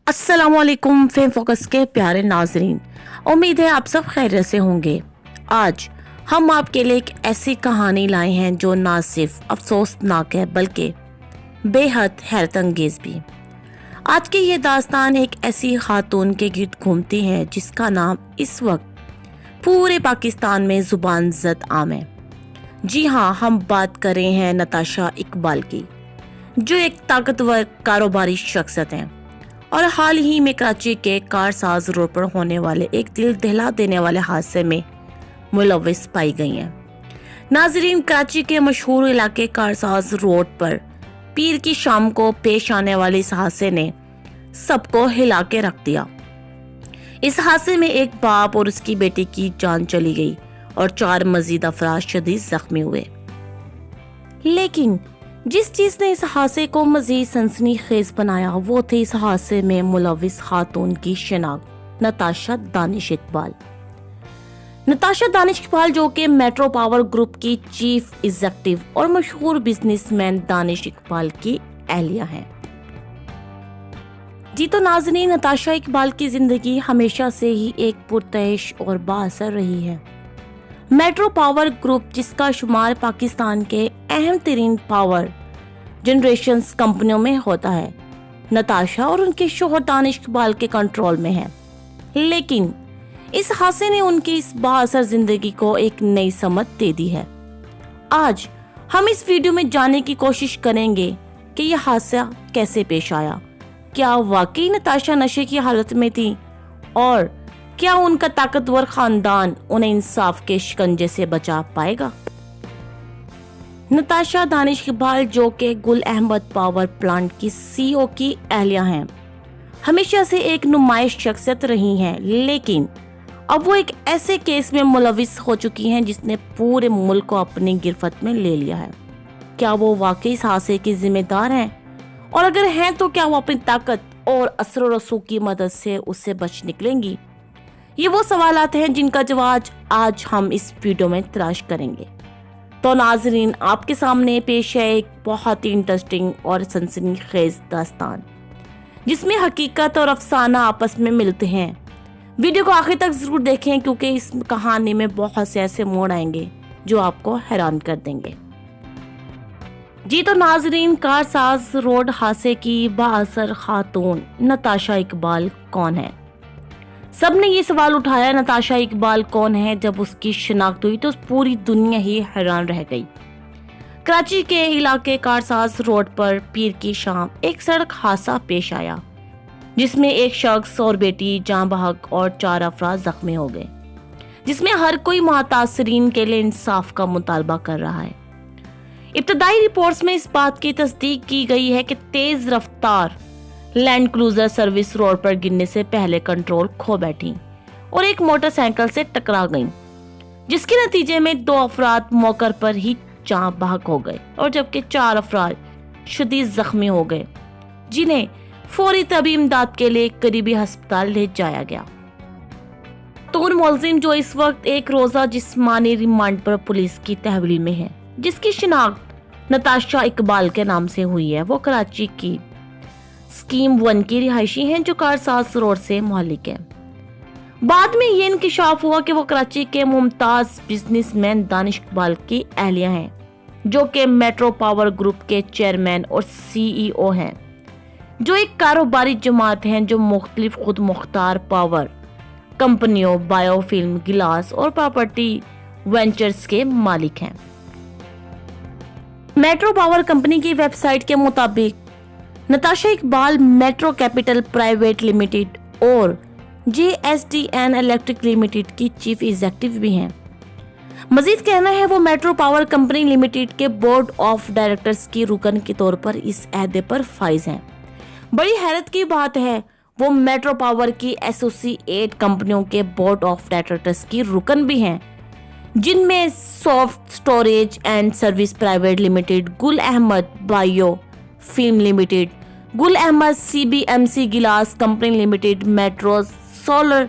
अस्सलाम वालेकुम fame focus के प्यारे नाजरीन, उम्मीद है आप सब खैरियत से होंगे। आज हम आपके लिए एक ऐसी कहानी लाए हैं जो ना सिर्फ अफसोसनाक है बल्कि बेहद हैरत अंगेज भी। आज की ये दास्तान एक ऐसी खातून के गिर्द घूमती है जिसका नाम इस वक्त पूरे पाकिस्तान में जुबान जद आम है। जी हाँ, हम बात कर रहे हैं नताशा इकबाल की, जो एक ताकतवर कारोबारी शख्सियत है और हाल ही में कराची के कारसाज रोड पर होने वाले एक दिल दहला देने वाले हादसे में मुलविस पाई गई हैं। नाजरीन, कराची के मशहूर इलाके कारसाज रोड पर पीर की शाम को पेश आने वाले इस हादसे ने सबको हिला के रख दिया। इस हादसे में एक बाप और उसकी बेटी की जान चली गई और 4 मजीद अफराद शदीद जख्मी हुए। लेकिन जिस चीज ने इस हादसे को मजीद सनसनीखेज बनाया वो थी इस हादसे में मुलविस खातून की शिनाख्त नताशा दानिश इकबाल। नताशा दानिश इकबाल जो कि मेट्रो पावर ग्रुप की चीफ एग्जीक्यूटिव और मशहूर बिजनेसमैन दानिश इकबाल की अहलिया हैं। जी तो नाज़रीन, नताशा इकबाल की जिंदगी हमेशा से ही एक पुरतश और बाअसर रही है। मेट्रो पावर ग्रुप, जिसका शुमार पाकिस्तान के अहम तरीन पावर जनरेशन कंपनियों में होता है, नताशा और उनके शोहर दानिश इकबाल के कंट्रोल में है। लेकिन इस हादसे ने उनकी इस बाअसर जिंदगी को एक नई समत दे दी है। आज हम इस वीडियो में जानने की कोशिश करेंगे कि यह हादसा कैसे पेश आया। क्या वाकई नताशा नशे की हालत में थी और क्या उनका ताकतवर खानदान उन्हें इंसाफ के शिकंजे से बचा पाएगा? नताशा दानिश इकबाल जो कि गुल अहमद पावर प्लांट की सीईओ की अहलिया हैं, हमेशा से एक नुमाइश शख्सियत रही हैं, लेकिन अब वो एक ऐसे केस में मुलविस हो चुकी हैं जिसने पूरे मुल्क को अपनी गिरफ्त में ले लिया है। क्या वो वाकई इस हादसे की जिम्मेदार हैं? और अगर हैं तो क्या वो अपनी ताकत और असर व रसूख की मदद से उससे बच निकलेंगी? ये वो सवालात हैं जिनका जवाब आज हम इस वीडियो में तलाश करेंगे। तो नाजरीन, आपके सामने पेश है एक बहुत ही इंटरेस्टिंग और सनसनीखेज दास्तान जिसमें हकीकत और अफसाना आपस में मिलते हैं। वीडियो को आखिर तक जरूर देखें क्योंकि इस कहानी में बहुत से ऐसे मोड़ आएंगे जो आपको हैरान कर देंगे। जी तो नाजरीन, कारसाज रोड हादसे की बाअसर खातून नताशा इकबाल कौन है? सबने ये सवाल उठाया, नताशा इकबाल कौन है? जब उसकी शिनाख्त हुई तो पूरी दुनिया ही हैरान रह गई। कराची के इलाके कारसाज रोड पर पीर की शाम एक सड़क हादसा पेश आया जिसमें एक शख्स और बेटी जान बहक और 4 अफराद जख्मी हो गए, जिसमें हर कोई मुतासरीन के लिए इंसाफ का मुतालबा कर रहा है। इब्तदाई रिपोर्ट्स में इस बात की तस्दीक की गई है कि तेज रफ्तार लैंड क्रूजर सर्विस रोड पर गिरने से पहले कंट्रोल खो बैठी और एक मोटरसाइकिल से टकरा गई, जिसके नतीजे में 2 अफराद मौके पर ही जान बहक हो गए और जबकि 4 अफराद शदीद जख्मी हो गए, जिन्हें फौरी तबी इमदाद के लिए करीबी अस्पताल ले जाया गया। तो उन मुलजिम जो इस वक्त एक रोजा जिस्मानी रिमांड पर पुलिस की तहवील में है, जिसकी शिनाख्त नताशा इकबाल के नाम से हुई है, वो कराची की स्कीम 1 की रिहायशी हैं जो कारसाज रोड से मोहल्लिक है। बाद में ये इंकिशाफ हुआ कि वो कराची के मुमताज बिजनेसमैन दानिश इकबाल की अहलिया हैं, जो कि मेट्रो पावर ग्रुप के चेयरमैन और सीईओ हैं, जो एक कारोबारी जमात हैं जो मुख्तलिफ खुद मुख्तार पावर कंपनियों, बायोफिल्म, गिलास और प्रॉपर्टी वेंचर्स के मालिक हैं। मेट्रो पावर कंपनी की वेबसाइट के मुताबिक Natasha Iqbal metro capital private limited और JSDN इलेक्ट्रिक लिमिटेड की चीफ एग्जीक्यूटिव भी हैं। मजीद कहना है वो मेट्रो पावर कंपनी लिमिटेड के बोर्ड ऑफ डायरेक्टर्स की रुकन के तौर पर इस अहदे पर फाइज हैं। बड़ी हैरत की बात है, वो मेट्रो पावर की एसोसिएट कंपनियों के बोर्ड ऑफ डायरेक्टर्स की रुकन भी हैं, जिनमें soft storage and service private limited, Gul Ahmed bio film limited, Gul Ahmed CBMC गिलास company limited, metro solar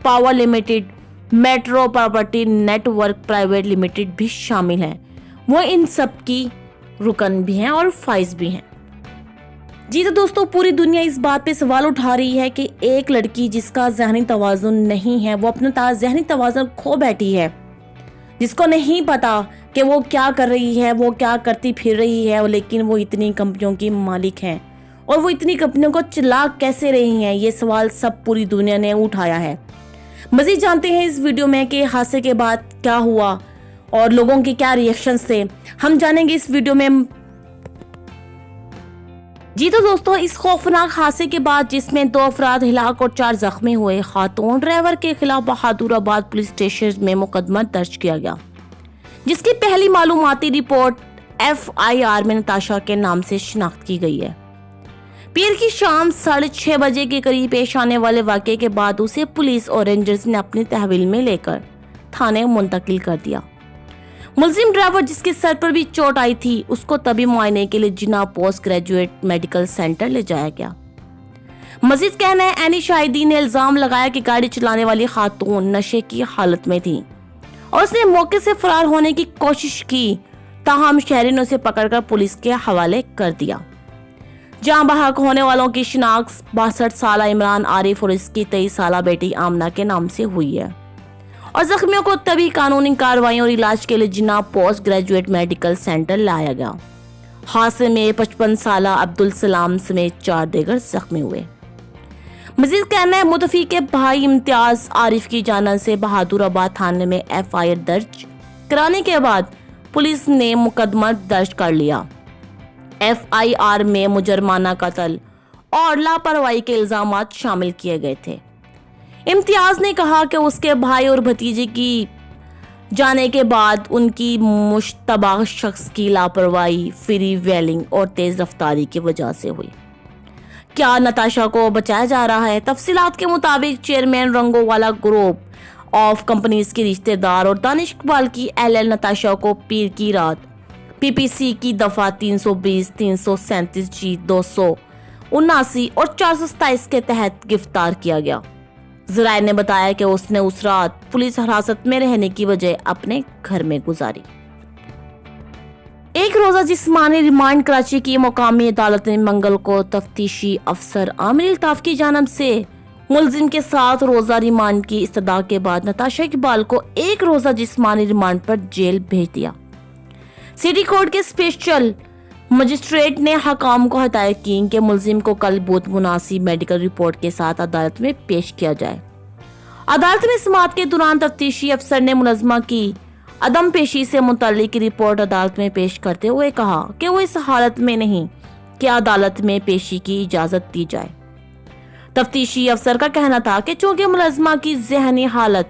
power limited, metro property network private limited भी शामिल हैं। वो इन सब की रुकन भी हैं और फाइज भी हैं। जी तो दोस्तों, पूरी दुनिया इस बात पे सवाल उठा रही है कि एक लड़की जिसका ज़हनी तवाज़ुन नहीं है, वो अपना ज़हनी तवाज़ुन खो बैठी है, जिसको नहीं पता कि वो क्या कर रही है, वो क्या करती फिर रही है, लेकिन वो इतनी कंपनियों की मालिक हैं और वो इतनी कंपनियों को चला कैसे रही हैं, ये सवाल सब पूरी दुनिया ने उठाया है। मज़ीद जानते हैं इस वीडियो में कि हादसे के बाद क्या हुआ और लोगों के क्या रिएक्शंस थे, हम जानेंगे इस वीडियो में। जी तो दोस्तों, इस खौफनाक हादसे के बाद जिसमें 2 अफराद हिलाक और 4 जख्मी हुए, खातून ड्राइवर के खिलाफ बहादुराबाद पुलिस स्टेशन में मुकदमा दर्ज किया गया, जिसकी पहली मालूमाती रिपोर्ट FIR में नताशा के नाम से शिनाख्त की गई है। पीर की शाम 6:30 बजे के करीब पेश आने वाले वाक़े के बाद उसे पुलिस और रेंजर्स ने अपनी तहवील में लेकर थाने मुंतकिल कर दिया। मुलजिम ड्राइवर, जिसके सर पर भी चोट आई थी, उसको तभी मुआयने के लिए जिन्ना पोस्ट ग्रेजुएट मेडिकल सेंटर ले जाया गया। मजीद कहना है, एनी शाहिदी ने इल्जाम लगाया कि गाड़ी चलाने वाली खातून नशे की हालत में थी और उसने मौके से फरार होने की कोशिश की, ताहम शहरी ने उसे पकड़कर पुलिस के हवाले कर दिया। जहां बहक होने वालों की शिनाख्त 62 साल इमरान आरिफ और इसकी 23 साल बेटी आमना के नाम से हुई है और जख्मियों को तभी कानूनी कार्रवाई और इलाज के लिए जिन्ना पोस्ट ग्रेजुएट मेडिकल सेंटर लाया गया। हादसे में 55 साल अब्दुल सलाम समेत 4 दीगर जख्मी हुए। मजीद कहना है, मुतफी के भाई इम्तियाज आरिफ की जानिब से बहादुराबाद थाने में FIR दर्ज कराने के बाद पुलिस ने मुकदमा दर्ज कर लिया। FIR में मुजरमाना कत्ल और लापरवाही के इल्जामात शामिल किए गए थे। इम्तियाज ने कहा कि उसके भाई और भतीजे की जाने के बाद उनकी मुश्तबा शख्स की लापरवाही, फ्री व्हीलिंग और तेज रफ्तारी की वजह से हुई। क्या नताशा को बचाया जा रहा है? तफसीलात के मुताबिक चेयरमैन रंगोवाला ग्रुप ऑफ कंपनीज के रिश्तेदार और दानिश इकबाल की LL नताशा को पीर की रात PPC की दफा 320, 337 G, 279 और 427 के तहत गिरफ्तार किया गया। ज़राए ने बताया कि उसने उस रात पुलिस हिरासत में रहने की वजह अपने घर में गुजारी। एक रोजा जिस्मानी रिमांड कराची की मुकामी अदालत ने मंगल को तफ्तीशी अफसर आमिर अल्ताफ की जानिब से मुलजिम के साथ रोजा रिमांड की इस्तदा के बाद नताशा इकबाल को 1 रोजा जिस्मानी रिमांड पर जेल भेज दिया। सिटी कोर्ट के स्पेशल मजिस्ट्रेट ने हकाम को हदायत की कि मुलजिम को कल बहुत मुनासिब मेडिकल रिपोर्ट के साथ अदालत में पेश किया जाए। अदालत में समाअत के दौरान तफ्तीशी अफसर ने मुलज़मा की अदम पेशी से मुतल्लिक रिपोर्ट अदालत में पेश करते हुए कहा कि वो इस हालत में नहीं कि अदालत में पेशी की इजाजत दी जाए। तफ्तीशी अफसर का कहना था कि चूंकि मुलज़मा की ज़हनी हालत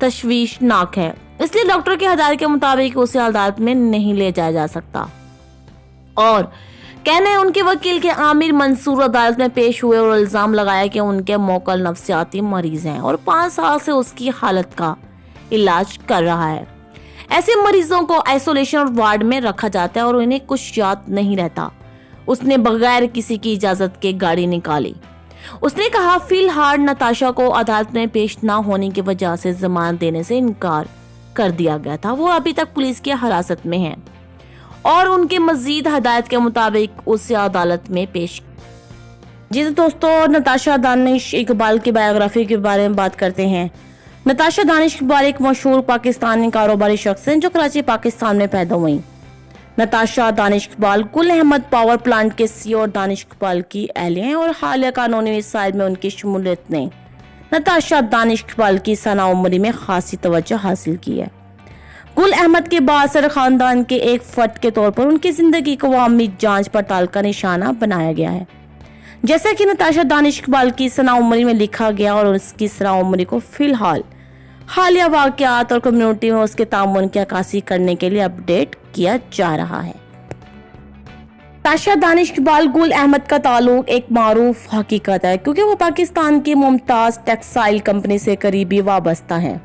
तशवीशनाक है, इसलिए डॉक्टर की हदायत के मुताबिक उसे अदालत में नहीं ले जाया जा सकता। और कहना है, उनके वकील के आमिर मंसूर अदालत में पेश हुए और इल्जाम लगाया कि उनके मोकल नफ्सियाती मरीज हैं और 5 साल से उसकी हालत का इलाज कर रहा है। ऐसे मरीजों को आइसोलेशन वार्ड में रखा जाता है और उन्हें कुछ याद नहीं रहता। उसने बगैर किसी की इजाजत के गाड़ी निकाली। उसने कहा, फिलहाल नताशा को अदालत में पेश न होने की वजह से जमानत देने से इनकार कर दिया गया था। वो अभी तक पुलिस की हिरासत में है और उनके मजीद हदायत के मुताबिक उसे अदालत में पेश। जी दोस्तों, नताशा दानिश इकबाल की बायोग्राफी के बारे में बात करते हैं। नताशा दानिश इकबाल एक मशहूर पाकिस्तानी कारोबारी शख्स हैं जो कराची पाकिस्तान में पैदा हुई। नताशा दानिश इकबाल गुल अहमद पावर प्लांट के CEO और दानिश इकबाल की अहलिया हैं और हालिया कानूनी वसाइल में उनकी शमूलियत ने नताशा दानिश इकबाल की सना उमरी में खासी तवज्जो हासिल की है। गुल अहमद के बासर खानदान के एक फर्द के तौर पर उनकी जिंदगी को अवामी जांच पड़ताल का निशाना बनाया गया है। जैसा कि नताशा दानिश इकबाल की सना उमरी में लिखा गया और उसकी सना उमरी को फिलहाल हालिया वाक़यात और कम्युनिटी में उसके तामुन की अक्कासी करने के लिए अपडेट किया जा रहा है। नताशा दानिश इकबाल गुल अहमद का ताल्लुक एक मारूफ हकीकत है क्योंकि वो पाकिस्तान की मुमताज टेक्सटाइल कंपनी से करीबी वाबस्ता है।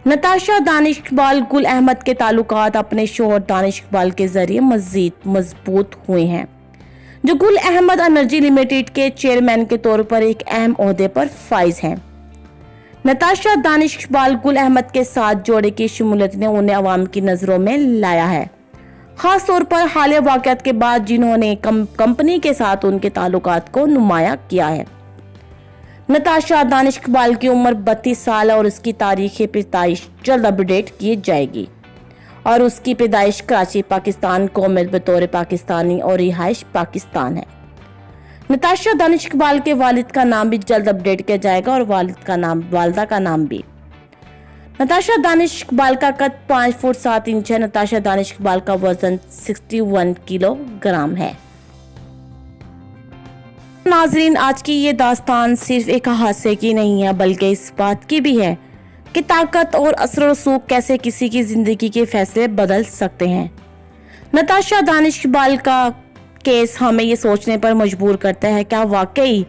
नताशा दानिश इकबाल गुल अहमद के ताल्लुकात अपने शोहर दानिश इकबाल के जरिए मजीद मजबूत हुए हैं, जो गुल अहमद एनर्जी लिमिटेड के चेयरमैन के तौर पर एक अहम ओहदे पर फाइज हैं। नताशा दानिश इकबाल गुल अहमद के साथ जोड़े की शमूलियत ने उन्हें अवाम की नजरों में लाया है, खास तौर पर हालिया वाक़यात के बाद जिन्होंने कंपनी के साथ उनके ताल्लुकात को नुमाया किया है। नताशा दानिश इकबाल की उम्र 32 साल है और उसकी तारीख पैदाइश जल्द अपडेट की जाएगी और उसकी पैदाइश कराची पाकिस्तान, कौमियत बतौर पाकिस्तानी और रिहाइश पाकिस्तान है। नताशा दानिश इकबाल के वालिद का नाम भी जल्द अपडेट किया जाएगा और वालिदा का नाम भी। नताशा दानिश इकबाल का कद 5 फुट 7 इंच है। नताशा दानिश इकबाल का वजन 61 किलोग्राम है। नाजरीन, आज की ये दास्तान सिर्फ एक हादसे की नहीं है बल्कि इस बात की भी है कि ताकत और असर रसूख कैसे किसी की जिंदगी के फैसले बदल सकते हैं। नताशा दानिश इकबाल का केस हमें ये सोचने पर मजबूर करता है, क्या वाकई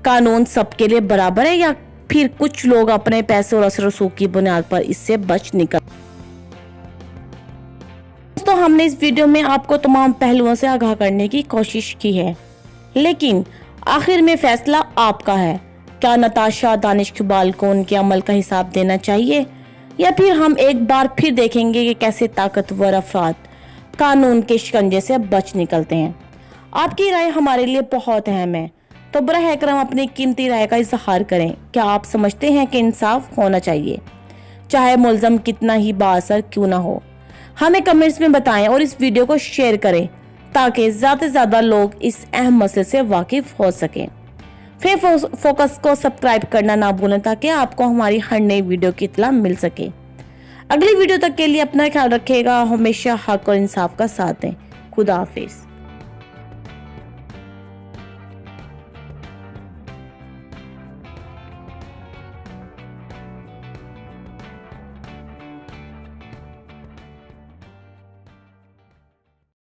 कानून सबके लिए बराबर है या फिर कुछ लोग अपने पैसे और असर रसूख की बुनियाद पर इससे बच निकल। दोस्तों, हमने इस वीडियो में आपको तमाम पहलुओं से आगाह करने की कोशिश की है, लेकिन आखिर में फैसला आपका है। क्या नताशा दानिश इकबाल को उनके अमल का हिसाब देना चाहिए या फिर हम एक बार फिर देखेंगे कि कैसे ताकतवर अफराद कानून के शिकंजे से बच निकलते हैं। आपकी राय हमारे लिए बहुत अहम है, तो बराह करम अपनी कीमती राय का इजहार करें। क्या आप समझते हैं कि इंसाफ होना चाहिए, चाहे मुलजम कितना ही बाअसर क्यों ना हो? हमें कमेंट्स में बताएं और इस वीडियो को शेयर करें ताकि ज़्यादा से ज़्यादा लोग इस अहम मसले से वाकिफ हो सकें। फिर फोकस को सब्सक्राइब करना ना भूलें ताकि आपको हमारी हर नई वीडियो की इत्तला मिल सके। अगली वीडियो तक के लिए अपना ख्याल रखिएगा। हमेशा हक और इंसाफ का साथ दें। खुदा हाफिज।